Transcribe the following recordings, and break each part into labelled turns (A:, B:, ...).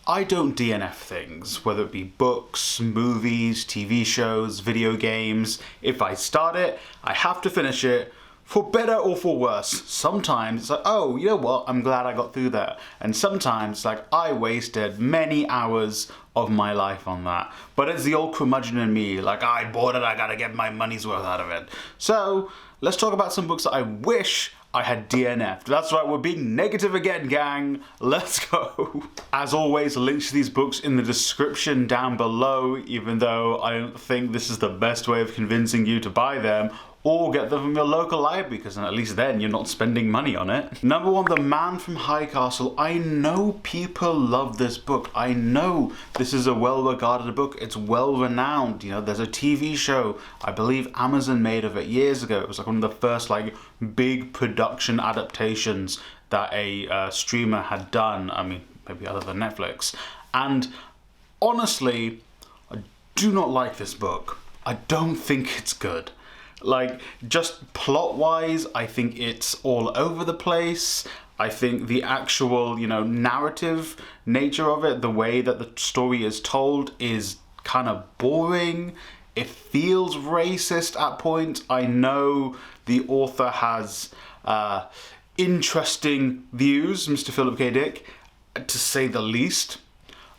A: I don't DNF things, whether it be books, movies, TV shows, video games. If I start it, I have to finish it, for better or for worse. Sometimes it's like, oh, you know what, I'm glad I got through that. And sometimes it's like, I wasted many hours of my life on that. But it's the old curmudgeon in me, like, I bought it, I gotta get my money's worth out of it. So, let's talk about some books that I wish I had DNF'd. That's right, we're being negative again, gang. Let's go. As always, links to these books in the description down below, even though I don't think this is the best way of convincing you to buy them, or get them from your local library, because at least then you're not spending money on it. Number 1, The Man from High Castle. I know people love this book. I know this is a well-regarded book. It's well-renowned. You know, there's a TV show, I believe Amazon made of it years ago. It was like one of the first like big production adaptations that a streamer had done. I mean, maybe other than Netflix. And honestly, I do not like this book. I don't think it's good. Like, just plot-wise, I think it's all over the place. I think the actual, you know, narrative nature of it, the way that the story is told, is kind of boring. It feels racist at points. I know the author has interesting views, Mr. Philip K. Dick, to say the least.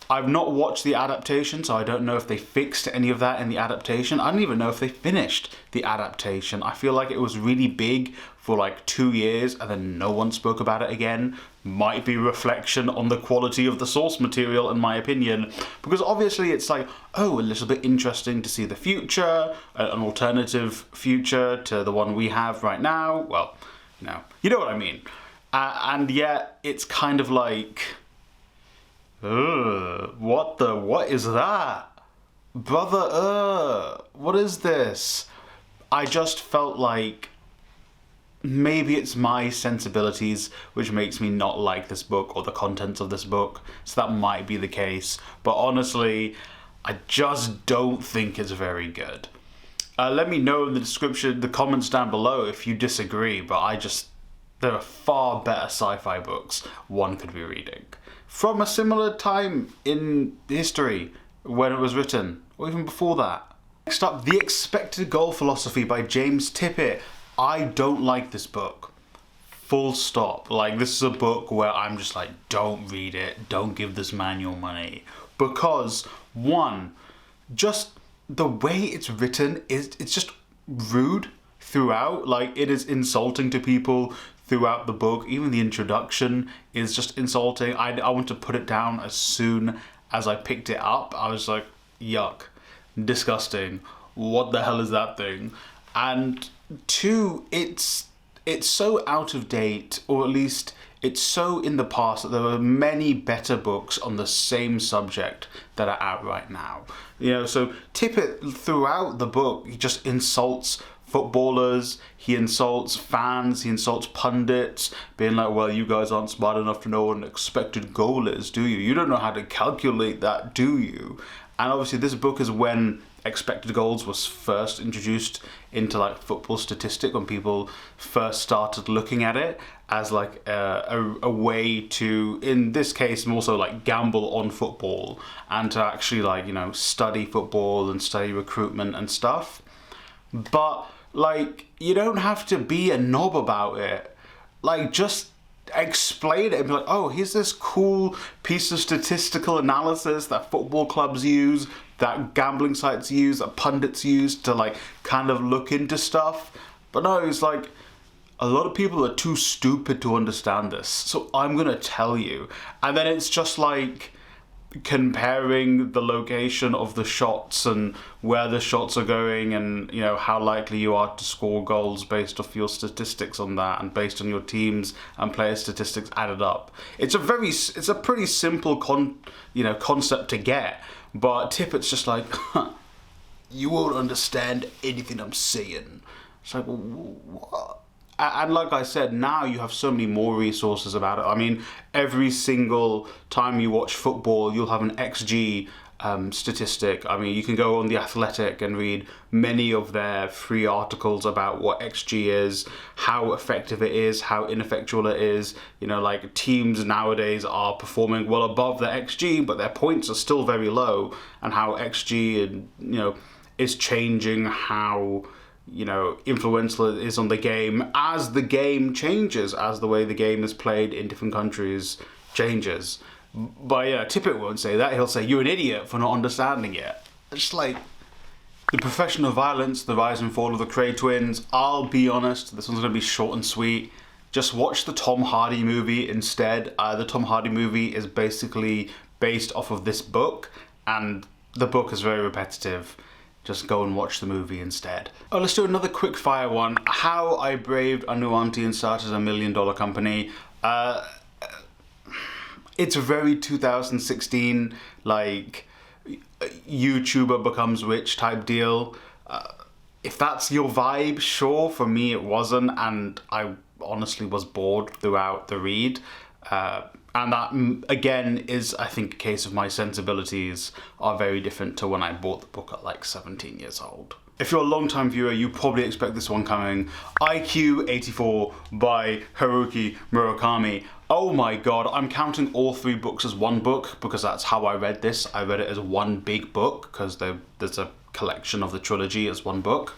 A: I've not watched the adaptation, so I don't know if they fixed any of that in the adaptation. I don't even know if they finished the adaptation. I feel like it was really big for like 2 years and then no one spoke about it again. Might be reflection on the quality of the source material, in my opinion, because obviously it's like, oh, a little bit interesting to see the future, an alternative future to the one we have right now. Well, you know what I mean. And yet it's kind of like, what is that? Brother, what is this? I just felt like maybe it's my sensibilities which makes me not like this book or the contents of this book, so that might be the case. But honestly, I just don't think it's very good. Let me know in the description, the comments down below if you disagree, but there are far better sci-fi books one could be reading from a similar time in history when it was written, or even before that. Next up, The Expected Goal Philosophy by James Tippett. I don't like this book. Full stop. Like, this is a book where I'm just like, don't read it, don't give this man your money. Because, one, just the way it's written, it's just rude throughout. Like, it is insulting to people throughout the book. Even the introduction is just insulting. I want to put it down as soon as I picked it up. I was like, yuck, disgusting, what the hell is that thing? And 2, it's so out of date, or at least it's so in the past, that there are many better books on the same subject that are out right now. You know, so Tippett throughout the book, he just insults footballers, he insults fans, he insults pundits, being like, well, you guys aren't smart enough to know what an expected goal is, do you? You don't know how to calculate that, do you? And obviously this book is when expected goals was first introduced into like football statistic, when people first started looking at it as like a way to, in this case, more so like gamble on football and to actually like, you know, study football and study recruitment and stuff. But like, you don't have to be a knob about it. Like, just explain it and be like, oh, here's this cool piece of statistical analysis that football clubs use, that gambling sites use, that pundits use to like kind of look into stuff. But no, it's like, a lot of people are too stupid to understand this, so I'm gonna tell you. And then it's just like comparing the location of the shots and where the shots are going, and you know how likely you are to score goals based off your statistics on that, and based on your teams and player statistics added up. It's a pretty simple concept to get, but Tippett's just like, you won't understand anything I'm saying. It's like, what? And like I said, now you have so many more resources about it. I mean, every single time you watch football, you'll have an XG statistic. I mean, you can go on The Athletic and read many of their free articles about what XG is, how effective it is, how ineffectual it is. You know, like teams nowadays are performing well above their XG, but their points are still very low, and how XG and, you know, is changing how, you know, influential it is on the game as the game changes, as the way the game is played in different countries changes. But yeah, Tippett won't say that. He'll say, you're an idiot for not understanding it. It's like the professional violence, the rise and fall of the Cray twins. I'll be honest, this one's going to be short and sweet. Just watch the Tom Hardy movie instead. The Tom Hardy movie is basically based off of this book, and the book is very repetitive. Just go and watch the movie instead. Oh, let's do another quick fire one. How I Braved a New Auntie and Started a $1 million company. It's a very 2016, like, YouTuber becomes rich type deal. If that's your vibe, sure. For me, it wasn't, and I honestly was bored throughout the read. And that, again, is, I think, a case of my sensibilities are very different to when I bought the book at like 17 years old. If you're a long-time viewer, you probably expect this one coming. IQ 84 by Haruki Murakami. Oh my god, I'm counting all 3 books as one book because that's how I read this. I read it as one big book because there's a collection of the trilogy as one book.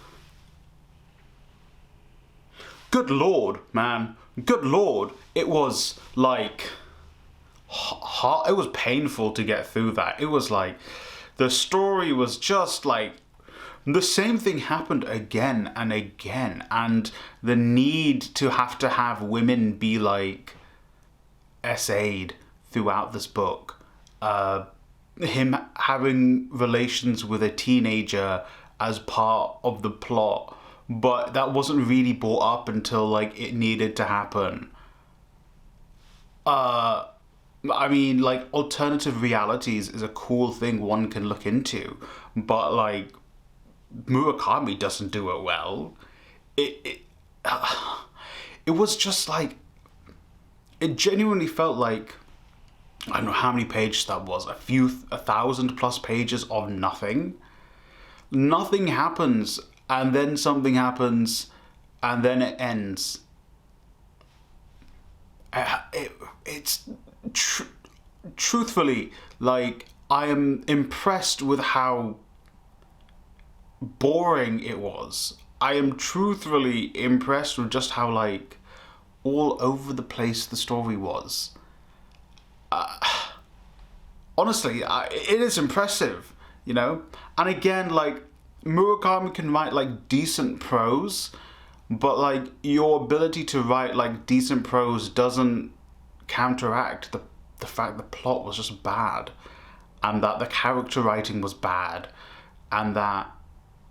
A: Good lord, man. Good lord. It was like hard. It was painful to get through that. It was like the story was just like the same thing happened again and again, and the need to have women be like essayed throughout this book. Him having relations with a teenager as part of the plot, but that wasn't really brought up until like it needed to happen. I mean, like, alternative realities is a cool thing one can look into, but like Murakami doesn't do it well. It was just like, it genuinely felt like, I don't know how many pages that was, 1,000+ pages of nothing. Nothing happens, and then something happens, and then it ends. Truthfully, like, I am impressed with how boring it was. I am truthfully impressed with just how, like, all over the place the story was. Honestly, it is impressive, you know? And again, like, Murakami can write, like, decent prose, but, like, your ability to write, like, decent prose doesn't counteract the fact the plot was just bad, and that the character writing was bad, and that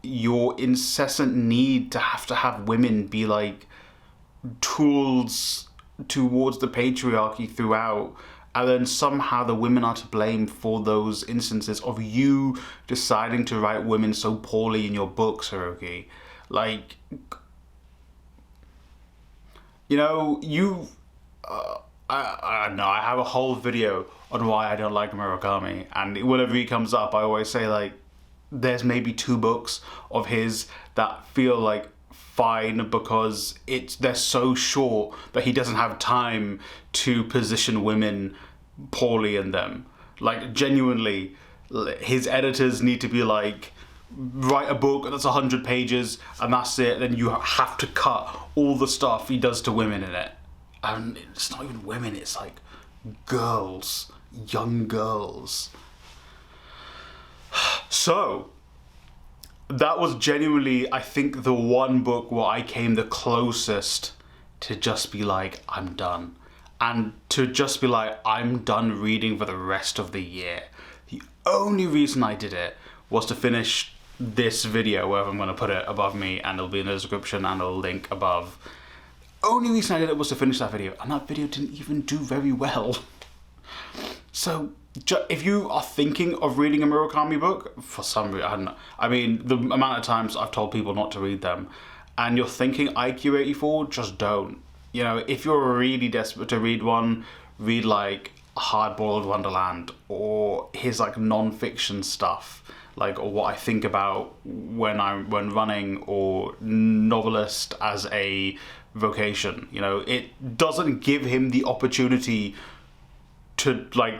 A: your incessant need to have women be, like, tools towards the patriarchy throughout, and then somehow the women are to blame for those instances of you deciding to write women so poorly in your books, Haruki. Like, you know, I don't know, I have a whole video on why I don't like Murakami, and whenever he comes up, I always say, like, there's maybe 2 books of his that feel like fine because they're so short that he doesn't have time to position women poorly in them. Like, genuinely, his editors need to be like, write a book that's 100 pages and that's it, then you have to cut all the stuff he does to women in it. And it's not even women, it's like girls, young girls. So, that was genuinely, I think, the one book where I came the closest to just be like, I'm done. And to just be like, I'm done reading for the rest of the year. The only reason I did it was to finish this video, where I'm going to put it above me, and it'll be in the description and it'll link above. Only reason I did it was to finish that video, and that video didn't even do very well. So, if you are thinking of reading a Murakami book, for some reason, I don't know. I mean, the amount of times I've told people not to read them, and you're thinking IQ 84, just don't. You know, if you're really desperate to read one, read like Hardboiled Wonderland or his like non-fiction stuff, like, or what I think about when running, or novelist as a vocation. You know, it doesn't give him the opportunity to like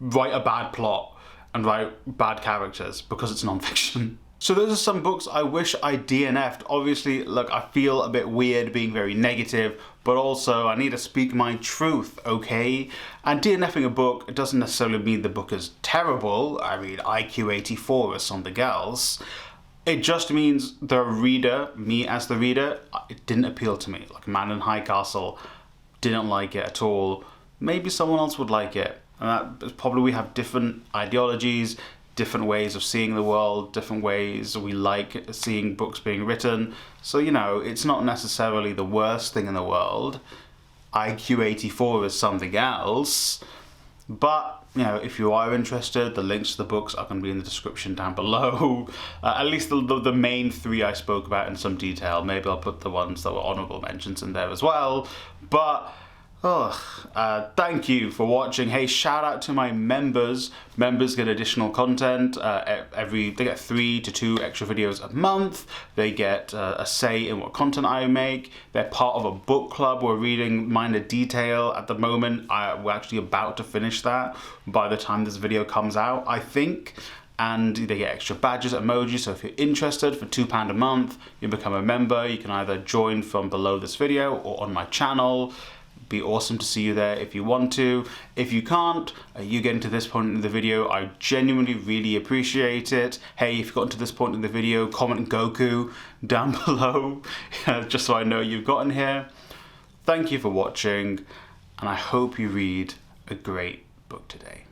A: write a bad plot and write bad characters because it's non-fiction. So those are some books I wish I DNF'd. Obviously, look, I feel a bit weird being very negative, but also I need to speak my truth, okay? And DNFing a book, it doesn't necessarily mean the book is terrible. I mean, IQ 84 or something else. It just means the reader, me as the reader, it didn't appeal to me. Like Man in High Castle, didn't like it at all. Maybe someone else would like it. And that probably we have different ideologies, different ways of seeing the world, different ways we like seeing books being written. So, you know, it's not necessarily the worst thing in the world. IQ 84 is something else. But, you know, if you are interested, the links to the books are going to be in the description down below. At least the main three I spoke about in some detail. Maybe I'll put the ones that were honorable mentions in there as well. But thank you for watching. Hey, shout out to my members. Members get additional content. They get 3 to 2 extra videos a month. They get a say in what content I make. They're part of a book club. We're reading Minor Detail at the moment. We're actually about to finish that by the time this video comes out, I think. And they get extra badges, emojis. So if you're interested, for £2 a month, you become a member. You can either join from below this video or on my channel. Be awesome to see you there if you want to. If you can't, you get to this point in the video, I genuinely really appreciate it. Hey, if you've gotten to this point in the video, comment Goku down below, just so I know you've gotten here. Thank you for watching, and I hope you read a great book today.